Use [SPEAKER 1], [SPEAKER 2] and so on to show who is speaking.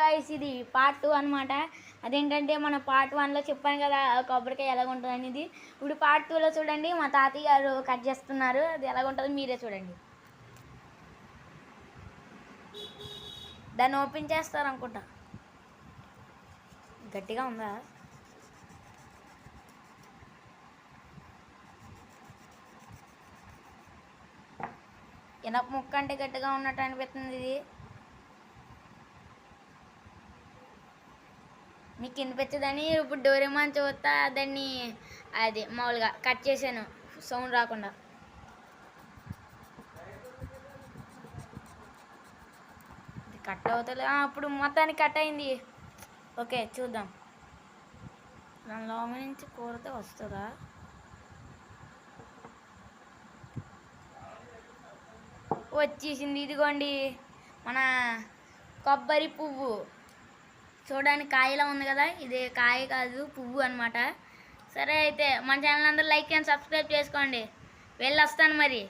[SPEAKER 1] Guys ఇది part 2 అనమాట. అదేంటంటే మన పార్ట్ 1లో చెప్పాను కదా కొబ్బరికాయ ఎలాగ ఉంటుంది అనేది. ఇప్పుడు పార్ట్ 2లో చూడండి మా తాతయ్య గారు కట్ చేస్తున్నారు. అది ఎలాగ ఉంటుందో మీరే చూడండి. దాన్ని ఓపెన్ చేస్తారు అనుకుంటా. గట్టిగా ఉందా? ఇనప ముక్క అంటే గట్టిగా ఉన్నట్టు అనిపిస్తుంది. ఇది మీకు వినిపించదని ఇప్పుడు డోరేమాన్ చూస్తా దాన్ని అది మామూలుగా కట్ చేశాను సౌండ్ రాకుండా. ఇది కట్ అవుతుంది. అప్పుడు మొత్తానికి కట్ అయింది. ఓకే చూద్దాం. దానిలో నుంచి కూరతో వస్తుందా? వచ్చేసింది. ఇదిగోండి మన కొబ్బరి పువ్వు. చూడడానికి కాయలా ఉంది కదా, ఇది కాయ కాదు పువ్వు అనమాట. సరే అయితే మన ఛానల్ అందరూ లైక్ అండ్ సబ్స్క్రైబ్ చేసుకోండి. వెళ్ళొస్తాను మరి.